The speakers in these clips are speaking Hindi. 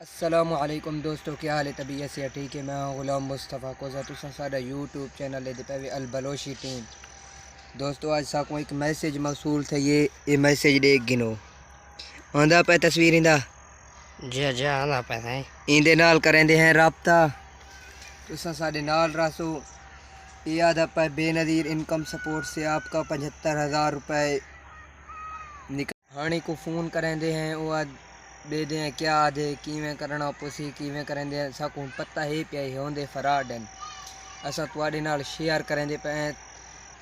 अस्सलामुअलैकुम दोस्तों, क्या हाल है? तबीयत से ठीक है। मैं हूं गुलाम मुस्तफ़ा कोज़ा, तुसां साडा यूट्यूब चैनल है पे अल बलोची टीम। दोस्तों आज साको एक मैसेज मौसूल थे। ये मैसेज देख गिनो आंदा पे तस्वीर इंदा जी जी आना पे है इंदे नाल करेंदे हैं राब्ता। तुसां साडे नाल रासो। ये आधा पे बेनज़ीर इनकम सपोर्ट से आपका 75,000 रुपये हाणी को फ़ोन करेंदे हैं। वो दे दें क्या आधे किवें करना पुसी किवें करेंदे साकू पता ही पिया होंदे फराड हैं। असा तुआडे नाल शेयर करेंदे पे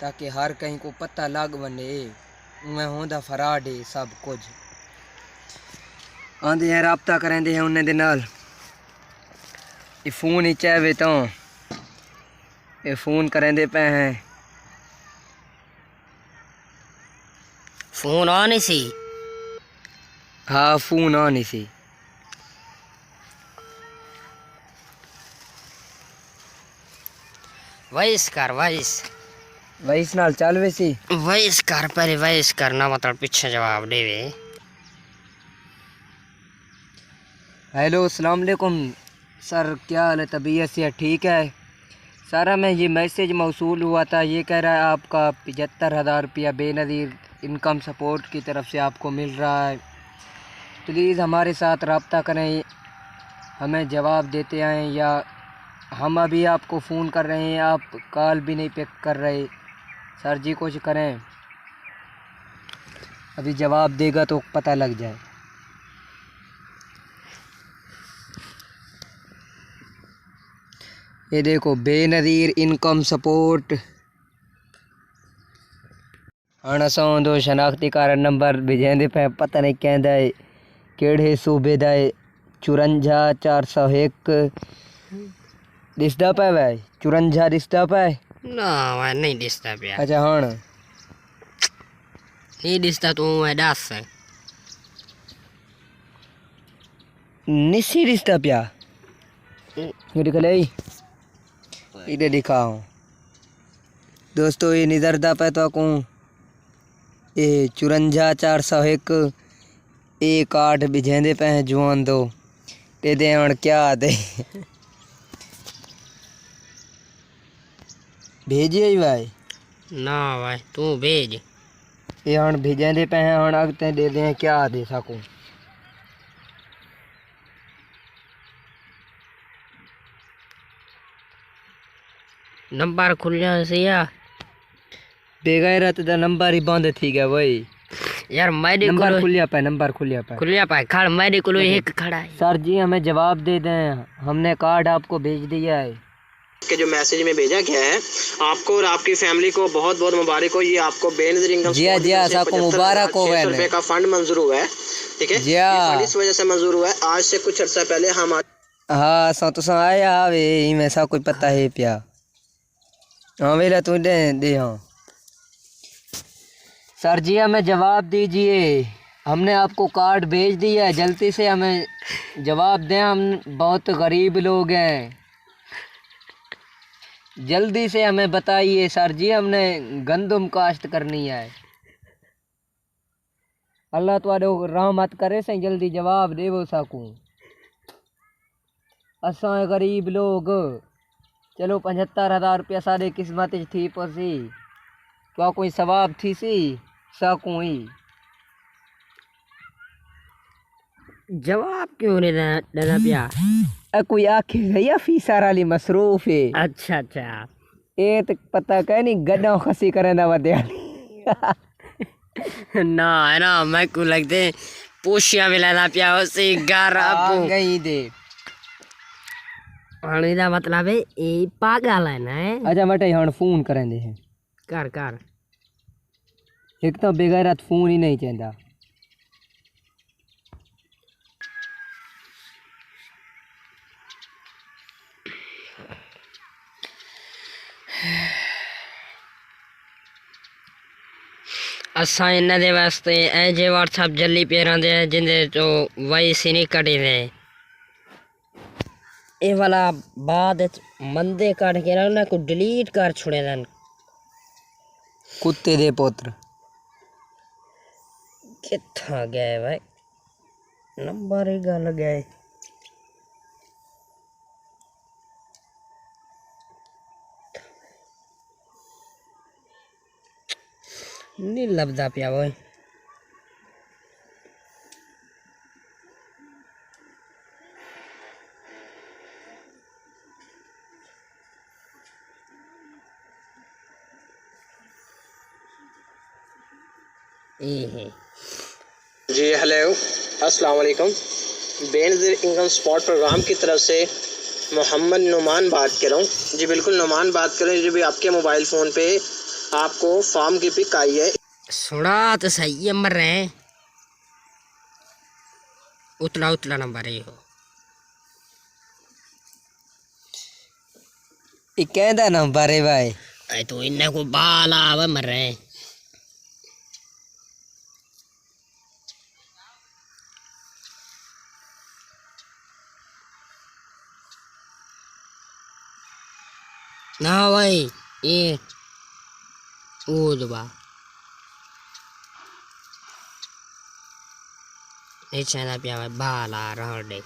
ताकि हर कहीं को पता लग वने उमें होंदा फराड है सब कुछ। आंदे हैं राब्ता करेंदे हैं उन्हें दे नाल। ये फ़ोन ही चाहे तो ये फ़ोन करेंदे पे हैं। फोन आने सी हाँ फ़ोन आनी सी। वॉइस कर वैस नाल चल वैसी वॉइस कर पहले वॉइस करना मतलब पीछे जवाब देवे। हेलो अस्सलाम वालेकुम सर, क्या हाल है? तबीयत से ठीक है सर? हमें ये मैसेज मौसूल हुआ था, ये कह रहा है आपका 75,000 रुपया बेनज़ीर इनकम सपोर्ट की तरफ से आपको मिल रहा है। प्लीज़ हमारे साथ रब्ता करें, हमें जवाब देते आएँ, या हम अभी आपको फ़ोन कर रहे हैं आप कॉल भी नहीं पिक कर रहे। सर जी कुछ करें, अभी जवाब देगा तो पता लग जाए। ये देखो बेनज़ीर इनकम सपोर्ट हाँ असां दो शनाख्ती कार्ड नंबर भेजेंदे पे पता नहीं कहंदा है केड़े सूबे दा है। 54,401 दिसदा पे भाई 54 दिसदा पे। ना मैं नहीं दिसता पिया, अच्छा हाँ नहीं दिसता तू मैं दस निसी दिसदा पिया इधर दिखाओ दोस्तों। ये निजरदा पे तो को ये 54,401 एक कार्ड भेजेंदे पे हैं जुआन दो ते दे हण क्या दे भेजिए ही भाई। ना भाई तू भेज। ये हण भेजेंदे पे हैं, हण अगते दे दें क्या दे सकूं। नंबर खुल जा से बेगैरत दा नंबर ही बंद थी गया भाई। यार मेरे नंबर को खुलिया पे, नंबर खुलिया पे। खुलिया पाए खड़ मेरे को एक खड़ा है। सर जी हमें जवाब दे दें, हमने कार्ड आपको भेज दिया है। के जो मैसेज में भेजा गया है आपको और आपकी फैमिली को बहुत बहुत मुबारक हो। ये आपको बेनज़ीर इनकम साको मुबारक हो रुपए का फंड मंजूर हुआ है। ठीक है, ये फंड इस वजह से मंजूर हुआ है, आज से कुछ अर्सा पहले हम हाँ सो तो आया वे में सा कोई पता है पिया। हाँ वेला तू दे हाँ सर जी हमें जवाब दीजिए, हमने आपको कार्ड भेज दिया है, जल्दी से हमें जवाब दें, हम बहुत गरीब लोग हैं, जल्दी से हमें बताइए सर जी। हमने गंदम काश्त करनी है। अल्लाह तुहाडो रहमत करे सही, जल्दी जवाब देवो सकूं। असां गरीब लोग चलो 75,000 रुपया साढ़े किस्मत थी पसी तो कोई सवाब थी सी सकूं ही। जवाब क्यों नहीं देना पिया? कोई आखे भैया फीसा वाली मसरूफ है। अच्छा अच्छा ये तो पता कह नहीं गड्ढा खसी करना वध्या ना है ना मैं को लगते पोशिया में लेना पिया उसे घर आपको गई दे पानी दा मतलब है ये पागल है ना। अच्छा मटे हण फोन करेंदे हैं कर कर एक तो बेगैरत फोन ही नहीं चंदा। असा इन्ना दे वास्ते ए जे व्हाट्सएप जल्दी पेरां दे जिंदे तो वॉइस ही नहीं कटी दे ए वाला बाद मंदे काट के ना को डिलीट कर छोड़े दन कुत्ते दे पुत्र किथा गए भाई नंबर ही गल गए। नहीं लभदा पिया वो। जी हेलो, अस्सलाम वालेकुम। बेनज़ीर इनकम सपोर्ट प्रोग्राम की तरफ से मोहम्मद नुमान बात कर रहा हूँ। जी बिल्कुल नुमान बात कर रहे हैं। जी भी आपके मोबाइल फ़ोन पे आपको फॉर्म की पिक आई है। सुना तो सही है, मर रहे हैं। उतला उतला नंबर है हो। ये कहदा नंबर है भाई। अरे तो इन्हें को बाल आवे, मर रहे हैं। ना भाई ये वो दुबा नहीं चाहता पिया भाई, बाल आ रहा है।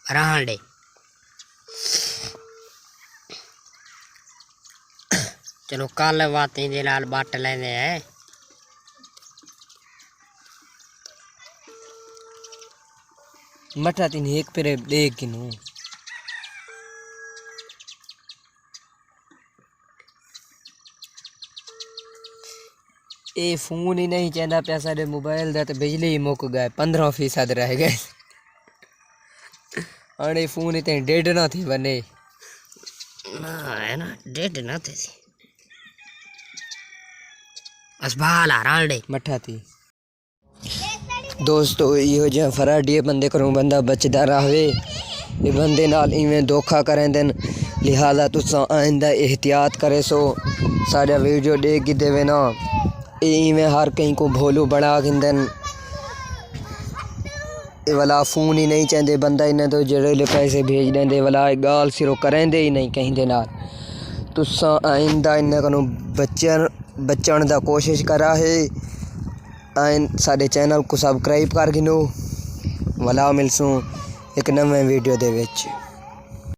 रांडे चलो कल बातें दे नाल बट लेंदे हैं। मठा तीन एक पेरे देख किनू ये फोन ही नहीं चाहता पिया साडे मोबाइल दा, ते बिजली ही मुक गए, 15% रह गए। अरे फोन इतने डेढ़ ना थी बने ना है ना, डेढ़ ना थे बस बाल आ रहा मठा थी। दोस्तों यो जो फराडी बंदे करूँ बंदा बचदा रहे, ये बंदे नाल इवें धोखा करें दिन, लिहाजा तुसा आइंदा एहतियात करे। सो सारा वीडियो देख के देवे ना, इवें हर कहीं को भोलू बना गिंदन। ये वाला फोन ही नहीं चाहते बंदा, इन्हें तो जड़े पैसे भेज देंदे, वाला गाल सिरो करेंदे ही नहीं कहीं दे नाल। तुसा आइंदा इन्हें कनो बचन दा कोशिश करा है। आइन साडे चैनल को सब्सक्राइब कर गिनो। वाला मिलसूँ एक नवे वीडियो दे विच।